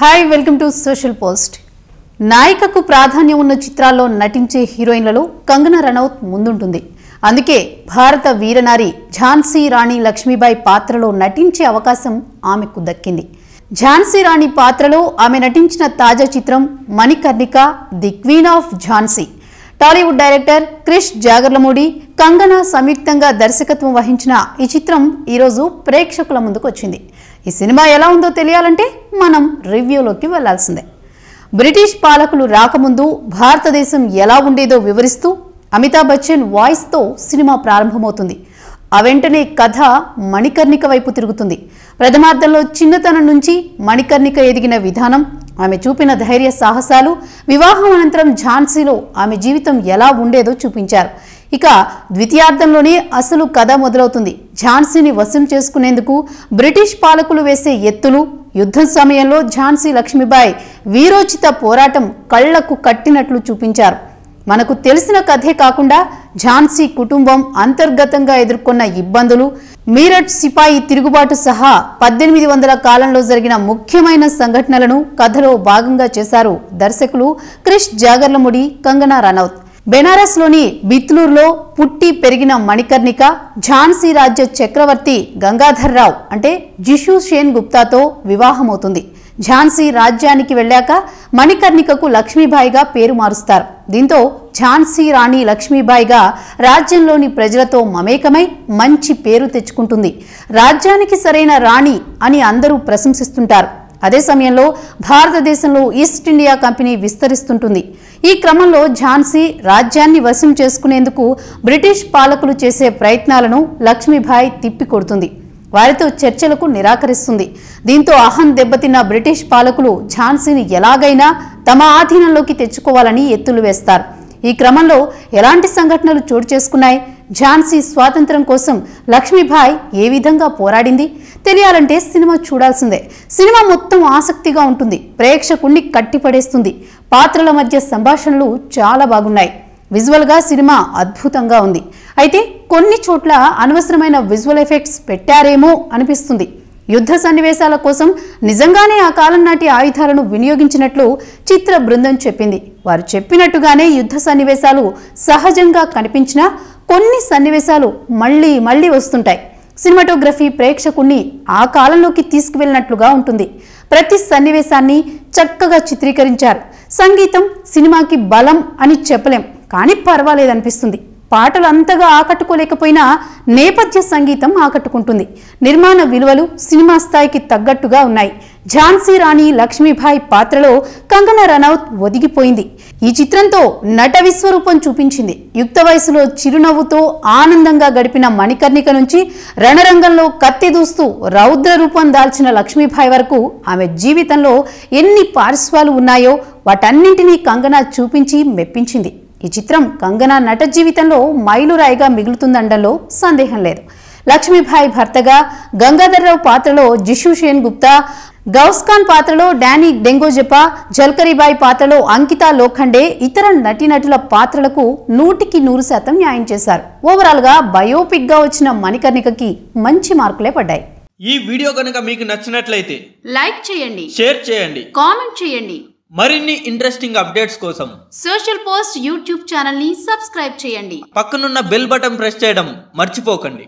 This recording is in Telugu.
Hi welcome to social post. నాయికకు ప్రాధాన్యం ఉన్న చిత్రాల్లో నటించే హీరోయిన్లలో కంగనా రనౌత్ ముందుంటుంది. అందుకే భారత వీరనారి ఝాన్సీ రాణి లక్ష్మీబాయి పాత్రలో నటించే అవకాశం ఆమెకు దక్కింది. ఝాన్సీ రాణి పాత్రలో ఆమె నటించిన తాజా చిత్రం Manikarnika the queen of Jhansi. Tollywood director Krish Jagarlamudi, Kangana సంయుక్తంగా దర్శకత్వం వహించిన ఈ చిత్రం ఈరోజు ప్రేక్షకుల ముందుకు వచ్చింది. ఈ సినిమా ఎలా ఉందో తెలియాలంటే మనం రివ్యూలోకి వెళ్లాల్సిందే. బ్రిటిష్ పాలకులు రాకముందు భారతదేశం ఎలా ఉండేదో వివరిస్తూ అమితాబ్ బచ్చన్ వాయిస్తో సినిమా ప్రారంభమవుతుంది. ఆ వెంటనే కథ మణికర్ణిక వైపు తిరుగుతుంది. ప్రథమార్థంలో చిన్నతనం నుంచి మణికర్ణిక ఎదిగిన విధానం, ఆమె చూపిన ధైర్య సాహసాలు, వివాహం అనంతరం ఝాన్సీలో ఆమె జీవితం ఎలా ఉండేదో చూపించారు. ఇక ద్వితీయార్థంలోనే అసలు కథ మొదలవుతుంది. ఝాన్సీని వశం చేసుకునేందుకు బ్రిటిష్ పాలకులు వేసే ఎత్తులు, యుద్ధం సమయంలో ఝాన్సీ లక్ష్మీబాయి వీరోచిత పోరాటం కళ్లకు కట్టినట్లు చూపించారు. మనకు తెలిసిన కథే కాకుండా ఝాన్సీ కుటుంబం అంతర్గతంగా ఎదుర్కొన్న ఇబ్బందులు, మీరట్ సిపాయి తిరుగుబాటు సహా 1800 కాలంలో జరిగిన ముఖ్యమైన సంఘటనలను కథలో భాగంగా చేశారు దర్శకులు క్రిష్ జాగర్లమూడి, కంగనా రనౌత్. బెనారస్లోని బిత్లూరులో పుట్టి పెరిగిన మణికర్ణిక ఝాన్సీ రాజ్య చక్రవర్తి గంగాధర్రావు అంటే జిషు సేన్ గుప్తాతో వివాహమవుతుంది. ఝాన్సీ రాజ్యానికి వెళ్ళాక మణికర్ణికకు లక్ష్మీబాయిగా పేరు మారుస్తారు. దీంతో ఝాన్సీ రాణి లక్ష్మీబాయిగా రాజ్యంలోని ప్రజలతో మమేకమై మంచి పేరు తెచ్చుకుంటుంది. రాజ్యానికి సరైన రాణి అని అందరూ ప్రశంసిస్తుంటారు. అదే సమయంలో భారతదేశంలో ఈస్ట్ ఇండియా కంపెనీ విస్తరిస్తుంటుంది. ఈ క్రమంలో ఝాన్సీ రాజ్యాన్ని వశం చేసుకునేందుకు బ్రిటిష్ పాలకులు చేసే ప్రయత్నాలను లక్ష్మీబాయి తిప్పికొడుతుంది. వారితో చర్చలకు నిరాకరిస్తుంది. దీంతో అహం దెబ్బతిన్న బ్రిటిష్ పాలకులు ఝాన్సీని ఎలాగైనా తమ ఆధీనంలోకి తెచ్చుకోవాలని ఎత్తులు వేస్తారు. ఈ క్రమంలో ఎలాంటి సంఘటనలు చోటు చేసుకున్నాయి? ఝాన్సీ స్వాతంత్ర్యం కోసం లక్ష్మీబాయి ఏ విధంగా పోరాడింది? తెలియాలంటే సినిమా చూడాల్సిందే. సినిమా మొత్తం ఆసక్తిగా ఉంటుంది, ప్రేక్షకుణ్ణి కట్టిపడేస్తుంది. పాత్రల మధ్య సంభాషణలు చాలా బాగున్నాయి. విజువల్గా సినిమా అద్భుతంగా ఉంది. అయితే కొన్ని చోట్ల అనవసరమైన విజువల్ ఎఫెక్ట్స్ పెట్టారేమో అనిపిస్తుంది. యుద్ధ సన్నివేశాల కోసం నిజంగానే ఆ కాలం నాటి ఆయుధాలను వినియోగించినట్లు చిత్ర బృందం చెప్పింది. వారు చెప్పినట్టుగానే యుద్ధ సన్నివేశాలు సహజంగా కనిపించినా కొన్ని సన్నివేశాలు మళ్ళీ మళ్ళీ వస్తుంటాయి. సినిమాటోగ్రఫీ ప్రేక్షకుణ్ణి ఆ కాలంలోకి తీసుకువెళ్ళినట్లుగా ఉంటుంది. ప్రతి సన్నివేశాన్ని చక్కగా చిత్రీకరించారు. సంగీతం సినిమాకి బలం అని చెప్పలేం, కానీ పర్వాలేదనిపిస్తుంది. పాటలు అంతగా ఆకట్టుకోలేకపోయినా నేపథ్య సంగీతం ఆకట్టుకుంటుంది. నిర్మాణ విలువలు సినిమా స్థాయికి తగ్గట్టుగా ఉన్నాయి. ఝాన్సీ రాణి లక్ష్మీబాయి పాత్రలో కంగనా రనౌత్ ఒదిగిపోయింది. ఈ చిత్రంతో నట విశ్వరూపం చూపించింది. యుక్త వయసులో చిరునవ్వుతో ఆనందంగా గడిపిన మణికర్ణిక నుంచి రణరంగంలో కత్తి దూస్తూ రౌద్ర రూపం దాల్చిన లక్ష్మీబాయి వరకు ఆమె జీవితంలో ఎన్ని పార్శ్వాలు ఉన్నాయో వాటన్నింటినీ కంగనా చూపించి మెప్పించింది. ఈ చిత్రం కంగనా నట జీవితంలో మైలురాయిగా మిగులుతుందనడంలో సందేహం లేదు. లక్ష్మీబాయి భర్తగా గంగాధర్రావు పాత్రలో జిషు సేన్ గుప్తా, గౌస్ఖాన్ పాత్రలో డానీ డెంగోజెపా, జల్కరీబాయి పాత్రలో అంకితా లోఖండే ఇతర నటీనటుల పాత్రలకు 100% న్యాయం చేశారు. ఓవరాల్ గా బయోపిక్ గా వచ్చిన మణికర్ణికకి మంచి మార్కులే పడ్డాయి. ఈ వీడియో కనుక మీకు నచ్చినట్లయితే లైక్ చేయండి, షేర్ చేయండి, కామెంట్ చేయండి. మరిన్ని ఇంట్రెస్టింగ్ అప్డేట్స్ కోసం సోషల్ పోస్ట్ యూట్యూబ్ ఛానల్ ని సబ్స్క్రైబ్ చేయండి. పక్కనున్న బెల్ బటన్ ప్రెస్ చేయడం మర్చిపోకండి.